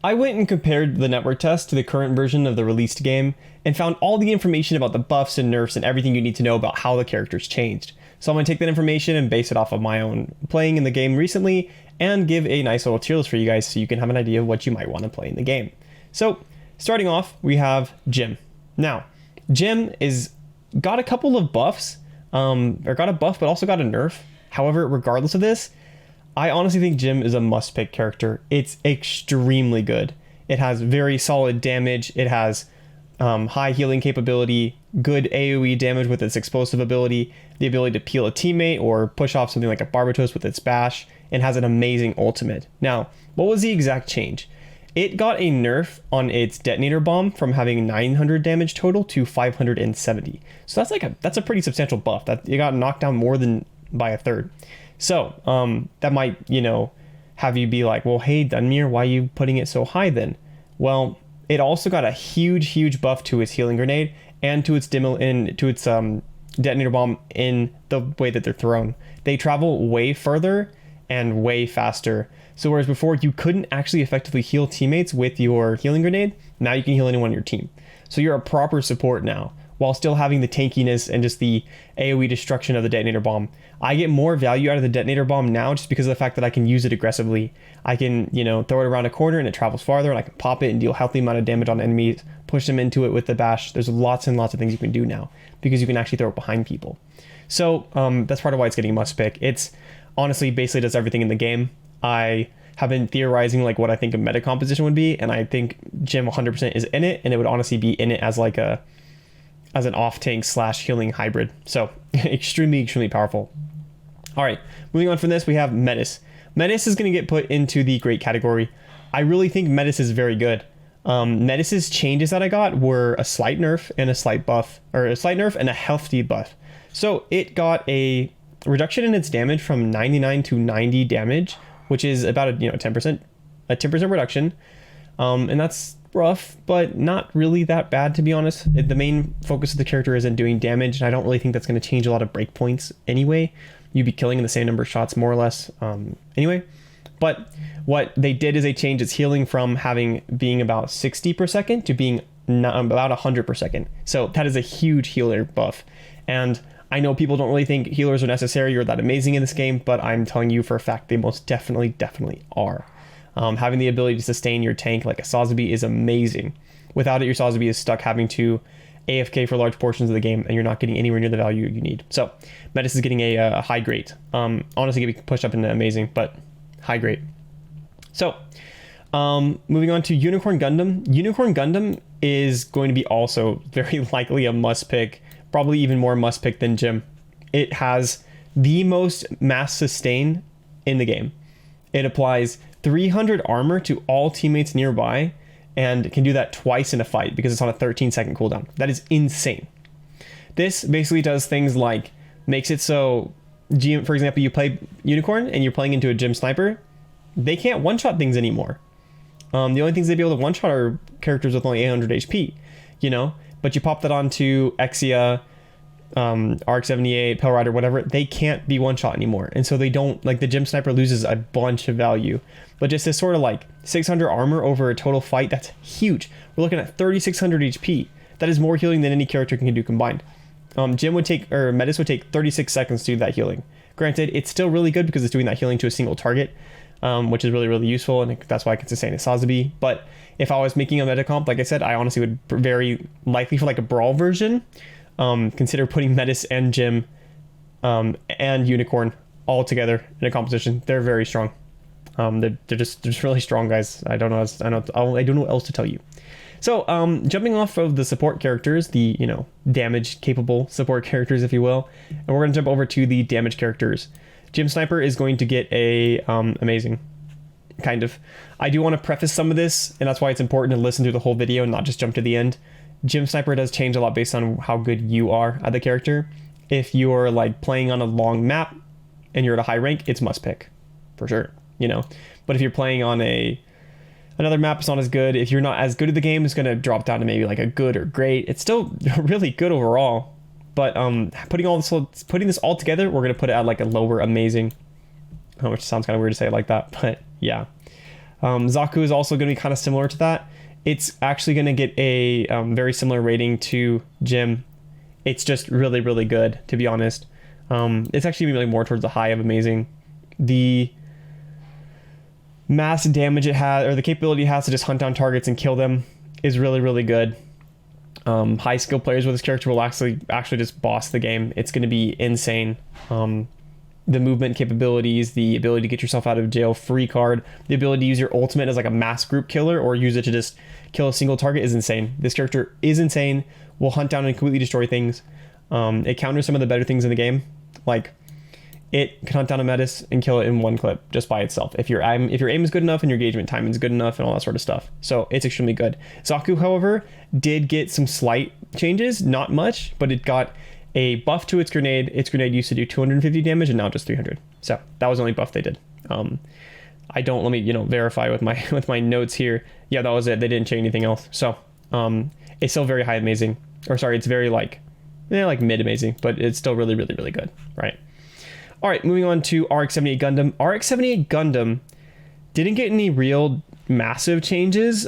I went and compared the network test to the current version of the released game and found all the information about the buffs and nerfs and everything you need to know about how the characters changed. So I'm going to take that information and base it off of my own playing in the game recently and give a nice little tier list for you guys so you can have an idea of what you might want to play in the game. So starting off, we have Jim. Now, Jim is got a couple of buffs, or got a buff, but also got a nerf. However, regardless of this, I honestly think Jim is a must-pick character. It's extremely good. It has very solid damage. It has high healing capability, good AoE damage with its explosive ability, the ability to peel a teammate or push off something like a Barbatos with its bash, and has an amazing ultimate. Now, what was the exact change? It got a nerf on its detonator bomb from having 900 damage total to 570. So that's a pretty substantial buff. That it got knocked down more than by a third. So that might, have you be like, well, hey, Dunmere, why are you putting it so high then? Well, it also got a huge buff to its healing grenade and to its detonator bomb in the way that they're thrown. They travel way further and way faster. So whereas before you couldn't actually effectively heal teammates with your healing grenade, now you can heal anyone on your team. So you're a proper support now, while still having the tankiness and just the AoE destruction of the detonator bomb. I get more value out of the detonator bomb now just because of the fact that I can use it aggressively. I can, throw it around a corner and it travels farther, and I can pop it and deal healthy amount of damage on enemies, push them into it with the bash. There's lots and lots of things you can do now because you can actually throw it behind people. So that's part of why it's getting must pick. It's honestly basically does everything in the game. I have been theorizing like what I think a meta composition would be, and I think Jim 100% is in it, and it would honestly be in it as like as an off tank / healing hybrid. So extremely powerful. All right, moving on from this, we have Metis. Metis is going to get put into the great category. I really think Metis is very good. Metis's changes that I got were a slight nerf and a slight buff, or a slight nerf and a hefty buff. So it got a reduction in its damage from 99 to 90 damage, which is about a 10% reduction, and that's rough, but not really that bad, to be honest. The main focus of the character isn't doing damage, and I don't really think that's going to change a lot of breakpoints anyway. You'd be killing in the same number of shots more or less anyway. But what they did is they changed its healing from being about 60 per second to being about 100 per second. So that is a huge healer buff, and I know people don't really think healers are necessary or that amazing in this game, but I'm telling you for a fact they most definitely are. Having the ability to sustain your tank like a Sazabi is amazing. Without it, your Sazabi is stuck having to AFK for large portions of the game, and you're not getting anywhere near the value you need. So Metis is getting a high grade. Honestly, getting pushed up into amazing, but high grade. So moving on to Unicorn Gundam. Unicorn Gundam is going to be also very likely a must pick, probably even more must pick than Jim. It has the most mass sustain in the game. It applies 300 armor to all teammates nearby and can do that twice in a fight because it's on a 13-second cooldown. That is insane. This basically does things like makes it so, for example, you play Unicorn and you're playing into a Jim sniper, they can't one-shot things anymore. The only things they'd be able to one-shot are characters with only 800 HP, but you pop that onto Exia, ARC-78, Pell Rider, whatever, they can't be one-shot anymore. And so they don't, like, the Jim Sniper loses a bunch of value. But just this sort of like 600 armor over a total fight, that's huge. We're looking at 3600 HP. That is more healing than any character can do combined. Metis would take 36 seconds to do that healing. Granted, it's still really good because it's doing that healing to a single target, which is really useful, and that's why I can sustain a Sazabi. But if I was making a meta comp, like I said, I honestly would very likely for like a brawl version, consider putting Metis and Jim and Unicorn all together in a composition. They're very strong. They're just really strong guys. I don't know what else to tell you. So jumping off of the support characters, the damage capable support characters, if you will, and we're going to jump over to the damage characters. Jim Sniper is going to get a amazing, kind of. I do want to preface some of this, and that's why it's important to listen to the whole video and not just jump to the end. Jim Sniper does change a lot based on how good you are at the character. If you're like playing on a long map and you're at a high rank, it's must pick for sure, but if you're playing on another map, it's not as good. If you're not as good at the game, it's going to drop down to maybe like a good or great. It's still really good overall, but putting this all together, we're going to put it at like a lower amazing, which sounds kind of weird to say it like that, but yeah. Zaku is also going to be kind of similar to that. It's actually going to get a very similar rating to Jim. It's just really, really good, to be honest. It's actually really more towards the high of amazing. The mass damage it has, or the capability it has to just hunt down targets and kill them, is really, really good. High skill players with this character will actually just boss the game. It's going to be insane. The movement capabilities, the ability to get yourself out of jail free card, the ability to use your ultimate as like a mass group killer or use it to just kill a single target is insane. This character is insane, will hunt down and completely destroy things. It counters some of the better things in the game, like it can hunt down a Metis and kill it in one clip just by itself if your aim is good enough and your engagement timing is good enough and all that sort of stuff. So it's extremely good. Zaku, however, did get some slight changes, not much, but it got a buff to its grenade. Its grenade used to do 250 damage and now just 300. So that was the only buff they did. I don't, let me verify with my notes here. Yeah, that was it. They didn't change anything else. So it's still very high amazing, or sorry, it's very like mid amazing, but it's still really, really, really good, right? All right, moving on to RX-78 Gundam. RX-78 Gundam didn't get any real massive changes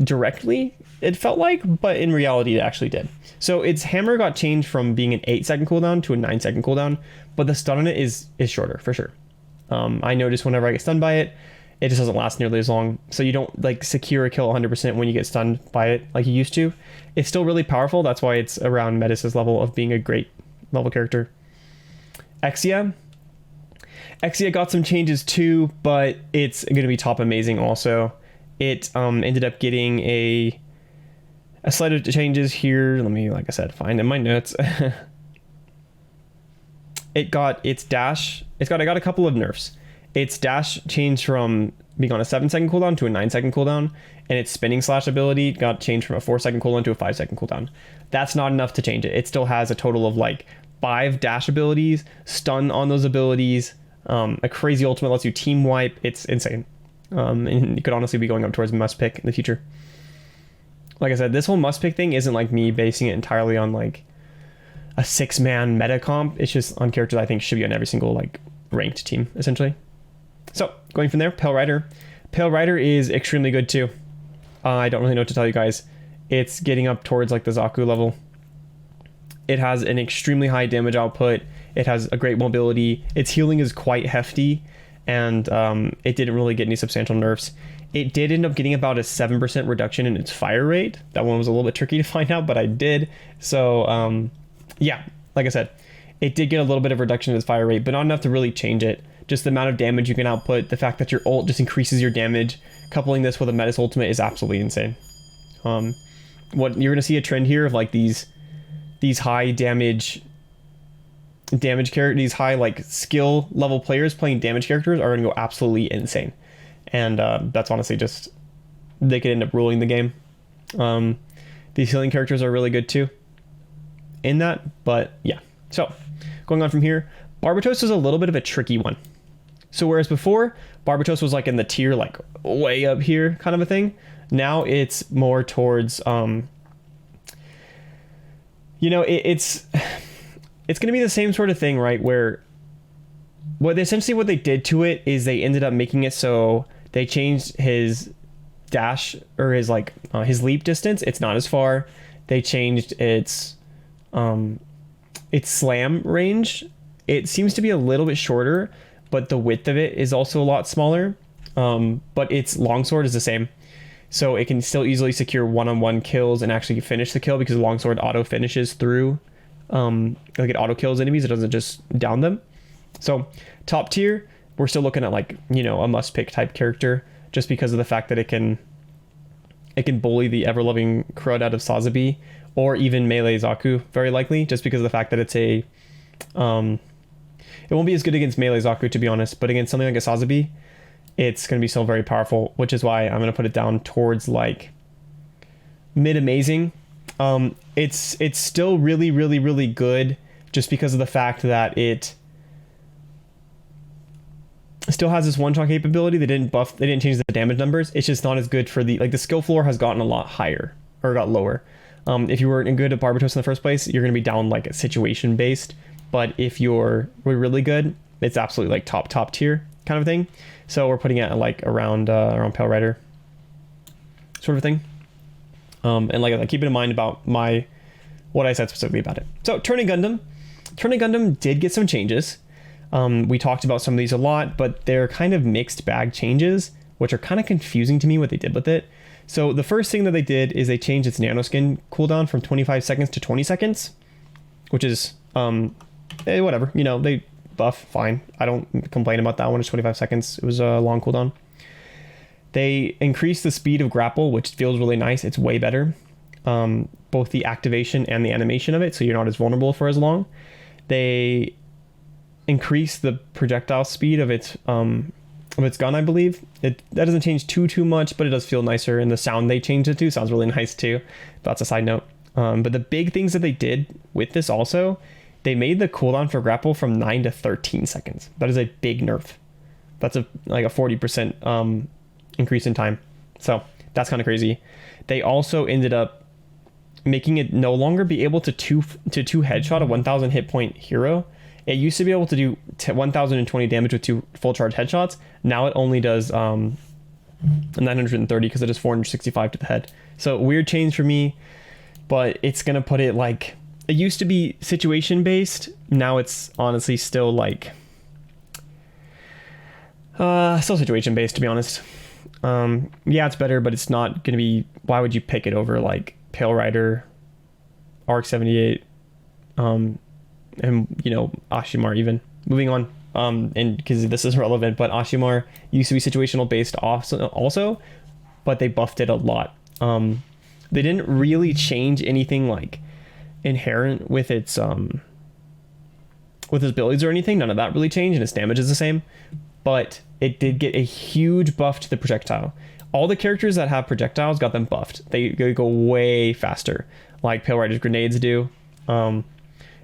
directly, it felt like, but in reality it actually did. So its hammer got changed from being an 8-second cooldown to a 9-second cooldown, but the stun on it is shorter for sure. I notice whenever I get stunned by it, it just doesn't last nearly as long. So you don't like secure a kill 100% when you get stunned by it like you used to. It's still really powerful. That's why it's around Metis' level of being a great level character. Exia got some changes too, but it's going to be top amazing also. It ended up getting a slight of changes here. Let me, like I said, find in my notes. It got its dash. I got a couple of nerfs. Its dash changed from being on a 7-second cooldown to a 9-second cooldown, and its spinning slash ability got changed from a 4-second cooldown to a 5-second cooldown. That's not enough to change it. It still has a total of like 5 dash abilities, stun on those abilities, a crazy ultimate lets you team wipe. It's insane. And it could honestly be going up towards must pick in the future. Like I said, this whole must pick thing isn't like me basing it entirely on like a 6-man meta comp. It's just on characters I think should be on every single like ranked team essentially. So going from there, Pale Rider. Pale Rider is extremely good too. I don't really know what to tell you guys. It's getting up towards like the Zaku level. It has an extremely high damage output. It has a great mobility. Its healing is quite hefty, and it didn't really get any substantial nerfs. It did end up getting about a 7% reduction in its fire rate. That one was a little bit tricky to find out, but I did. So yeah, like I said, it did get a little bit of reduction in its fire rate, but not enough to really change it. Just the amount of damage you can output, the fact that your ult just increases your damage, coupling this with a Metis ultimate is absolutely insane. What you're going to see a trend here of like these high damage characters, these high like skill level players playing damage characters are going to go absolutely insane, and that's honestly just, they could end up ruling the game. These healing characters are really good too in that, but yeah. So going on from here, Barbatos is a little bit of a tricky one. So whereas before Barbatos was like in the tier like way up here kind of a thing, now it's more towards it's going to be the same sort of thing, right? Where what they did to it is they ended up making it so they changed his dash, or his like his leap distance. It's not as far. They changed its slam range. It seems to be a little bit shorter, but the width of it is also a lot smaller. But its longsword is the same. So it can still easily secure one-on-one kills and actually finish the kill, because the longsword auto finishes through, like it auto kills enemies. It doesn't just down them. So top tier, we're still looking at like, a must pick type character, just because of the fact that it can bully the ever loving crud out of Sazabi, or even melee Zaku, very likely, just because of the fact that it's a, it won't be as good against melee Zaku, to be honest, but against something like a Sazabi, it's going to be still very powerful, which is why I'm going to put it down towards like mid amazing. It's still really, really, really good, just because of the fact that it still has this one-shot capability. They didn't change the damage numbers. It's just not as good for the skill floor has gotten a lot higher, or got lower. If you weren't good at Barbatos in the first place, you're going to be down like a situation based. But if you're really good, it's absolutely like top tier. kind of thing. So we're putting it like around Pale Rider sort of thing. And like keep it in mind about what I said specifically about it. So Turning Gundam did get some changes. We talked about some of these a lot, but they're kind of mixed bag changes, which are kind of confusing to me what they did with it. So the first thing that they did is they changed its nanoskin cooldown from 25 seconds to 20 seconds, which is whatever, you know, they buff, fine. I don't complain about that one. It's 25 seconds. It was a long cooldown. They increased the speed of grapple, which feels really nice. It's way better. Both the activation and the animation of it, so you're not as vulnerable for as long. They increased the projectile speed of its gun, I believe. That doesn't change too much, but it does feel nicer, and the sound they changed it to sounds really nice too. That's a side note. But the big things that they did with this also, they made the cooldown for grapple from 9 to 13 seconds. That is a big nerf. That's like a 40% increase in time. So that's kind of crazy. They also ended up making it no longer be able to two headshot a 1000 hit point hero. It used to be able to do 1020 damage with 2 full charge headshots. Now it only does 930 because it is 465 to the head. So weird change for me, but it's gonna put it like, it used to be situation based. Now it's honestly still like still situation based, to be honest. Yeah, it's better, but it's not gonna be. Why would you pick it over like Pale Rider, Arc 78, and you know, Ashimar even. Moving on, and because this is relevant, but Ashimar used to be situational based also, but they buffed it a lot. They didn't really change anything like inherent with its abilities or anything. None of that really changed, and its damage is the same, but it did get a huge buff to the projectile. All the characters that have projectiles got them buffed. They go way faster, like Pale Rider's grenades do.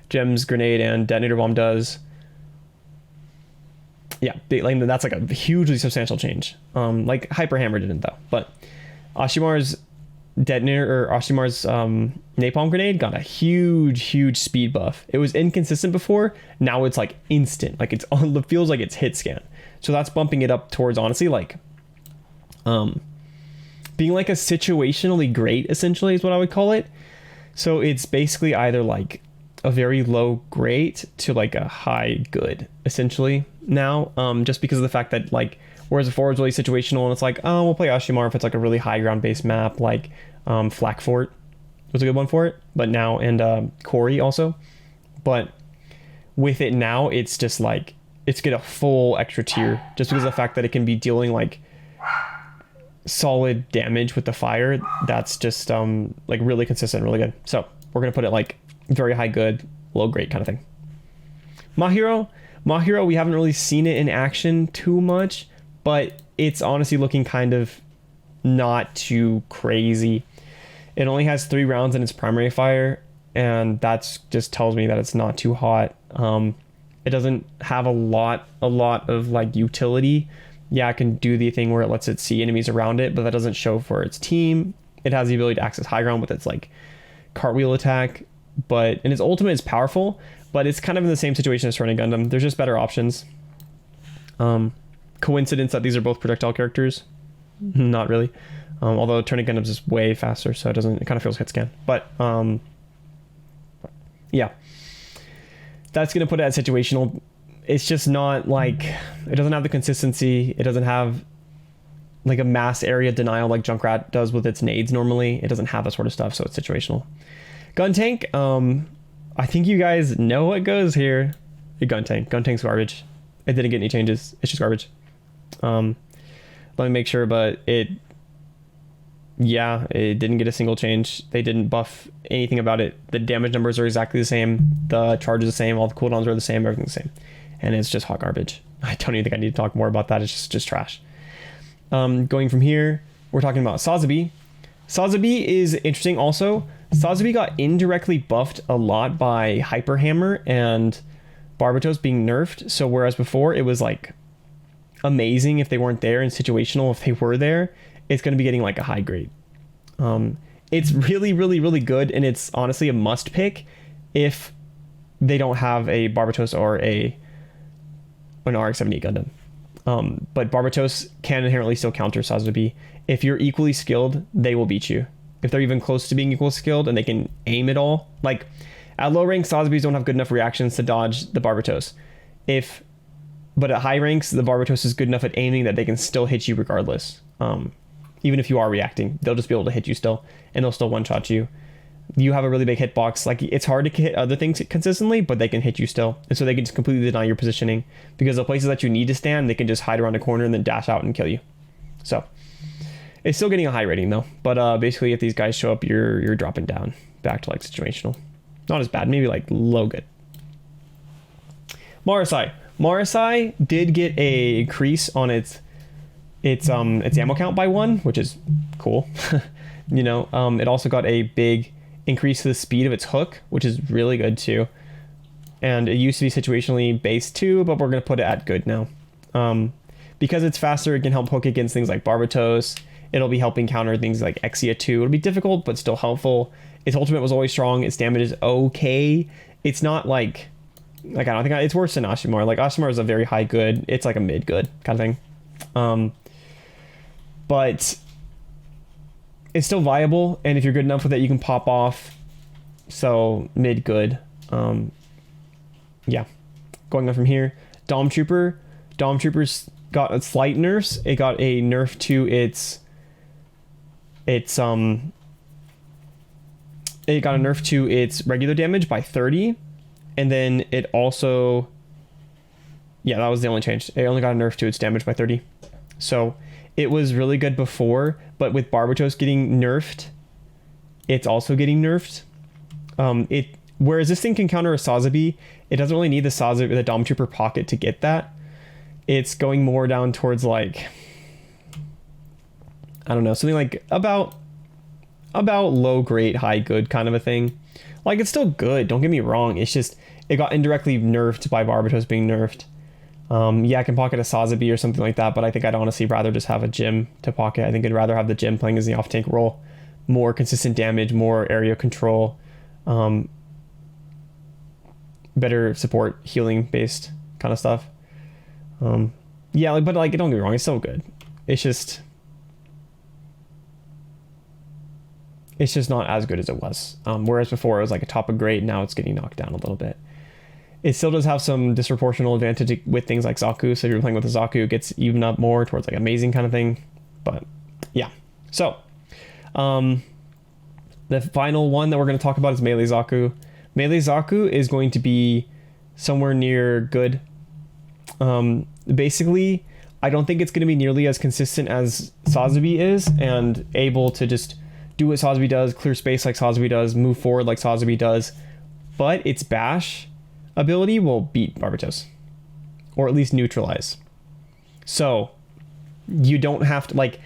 Gem's grenade and detonator bomb does. Yeah, that's like a hugely substantial change. Like Hyper Hammer didn't though, but Ashimar's detonator, or Ashimar's napalm grenade got a huge speed buff. It was inconsistent before. Now it's like instant. Like it feels like it's hit scan. So that's bumping it up towards honestly like being like a situationally great, essentially, is what I would call it. So it's basically either like a very low great to like a high good, essentially now, just because of the fact that like, whereas before it was really situational and it's like, oh, we'll play Ashimar if it's like a really high ground based map, like Flak Fort was a good one for it, but now, and Corey also. But with it now, it's just like, it's get a full extra tier just because of the fact that it can be dealing like solid damage with the fire. That's just like really consistent, really good. So we're gonna put it like very high good, low great kind of thing. Mahiro, we haven't really seen it in action too much, but it's honestly looking kind of not too crazy. It only has 3 rounds in its primary fire, and that's just tells me that it's not too hot. It doesn't have a lot of like utility. Yeah, it can do the thing where it lets it see enemies around it, but that doesn't show for its team. It has the ability to access high ground with its like cartwheel attack, and its ultimate is powerful, but it's kind of in the same situation as Turning Gundam. There's just better options. Coincidence that these are both projectile characters? Not really. Although Turning Gundam is way faster, so it kind of feels hit scan. But yeah, that's gonna put it at situational. It's just not like, it doesn't have the consistency. It doesn't have like a mass area denial like Junkrat does with its nades normally. It doesn't have that sort of stuff, so it's situational. Gun Tank, I think you guys know what goes here. Gun Tank's garbage. It didn't get any changes. It's just garbage. Let me make sure, but it didn't get a single change. They didn't buff anything about it. The damage numbers are exactly the same. The charge is the same. All the cooldowns are the same. Everything's the same. And it's just hot garbage. I don't even think I need to talk more about that. It's just trash. Going from here, we're talking about Sazabi. Sazabi is interesting also. Sazabi got indirectly buffed a lot by Hyper Hammer and Barbatos being nerfed. So whereas before it was like amazing if they weren't there, and situational if they were there, it's going to be getting like a high grade. It's really good, and it's honestly a must pick if they don't have a Barbatos or an RX-78 Gundam. But Barbatos can inherently still counter Sazabi. If you're equally skilled, they will beat you. If they're even close to being equal skilled and they can aim it all, like at low ranks, Sazabis don't have good enough reactions to dodge the Barbatos. But at high ranks, the Barbatos is good enough at aiming that they can still hit you regardless. Even if you are reacting, they'll just be able to hit you still, and they'll still one-shot you. You have a really big hitbox. Like, it's hard to hit other things consistently, but they can hit you still. And so they can just completely deny your positioning, because the places that you need to stand, they can just hide around a corner and then dash out and kill you. So it's still getting a high rating though. But basically, if these guys show up, you're dropping down back to like situational. Not as bad, maybe like low good. Marasai did get a increase on its ammo count by 1, which is cool. You know, it also got a big increase to the speed of its hook, which is really good too. And it used to be situationally based too, but we're going to put it at good now. Because it's faster, it can help hook against things like Barbatos. It'll be helping counter things like Exia 2. It'll be difficult, but still helpful. Its ultimate was always strong. Its damage is okay. It's not like I don't think it's worse than Ashimar. Like, Ashimar is a very high good. It's like a mid good kind of thing. But it's still viable, and if you're good enough with it, you can pop off. So mid good. Yeah. Going on from here, Dom Trooper's got a slight nerfs. It got a nerf to its regular damage by 30, and then it also, yeah, that was the only change. It only got a nerf to its damage by 30. So it was really good before, but with Barbatos getting nerfed, it's also getting nerfed. Whereas this thing can counter a Sazabi, it doesn't really need the Dom Trooper pocket to get that. It's going more down towards like, I don't know, something like about low grade, high good kind of a thing. Like, it's still good, don't get me wrong. It's just, it got indirectly nerfed by Barbatos being nerfed. Yeah, I can pocket a Sazabi or something like that, but I think I'd honestly rather just have a Jim to pocket. I think I'd rather have the Jim playing as the off-tank role. More consistent damage, more area control, better support, healing based kind of stuff. Yeah, like, but like, don't get me wrong, it's still good. It's just not as good as it was. Whereas before it was like a top of grade, now it's getting knocked down a little bit. It still does have some disproportional advantage with things like Zaku. So if you're playing with a Zaku, it gets even up more towards like amazing kind of thing. But yeah. So the final one that we're going to talk about is Melee Zaku. Melee Zaku is going to be somewhere near good. Basically, I don't think it's going to be nearly as consistent as Sazabi is, and able to just do what Sazabi does, clear space like Sazabi does, move forward like Sazabi does. But its bash ability will beat Barbatos, or at least neutralize. So you don't have to, like,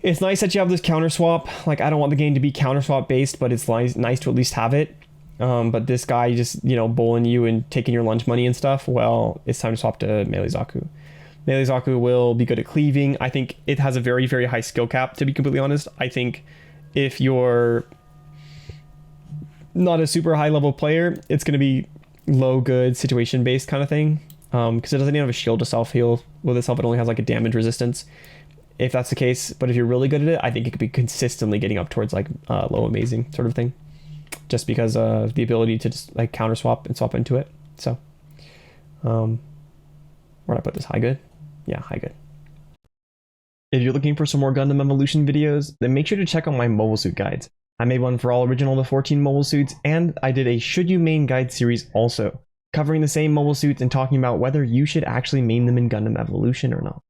it's nice that you have this counter swap. Like, I don't want the game to be counter swap based, but it's nice to at least have it. But this guy just, you know, bullying you and taking your lunch money and stuff, well, it's time to swap to Melee Zaku. Melee Zaku will be good at cleaving. I think it has a very, very high skill cap, to be completely honest. I think if you're not a super high level player, it's going to be low good situation based kind of thing, because it doesn't even have a shield to self heal with itself. It only has like a damage resistance, if that's the case. But if you're really good at it, I think it could be consistently getting up towards like low amazing sort of thing, just because of the ability to just like counter swap and swap into it. So where'd I put this? High good? Yeah, high good. If you're looking for some more Gundam Evolution videos, then make sure to check out my mobile suit guides. I made one for all original to 14 mobile suits, and I did a Should You Main Guide series also, covering the same mobile suits and talking about whether you should actually main them in Gundam Evolution or not.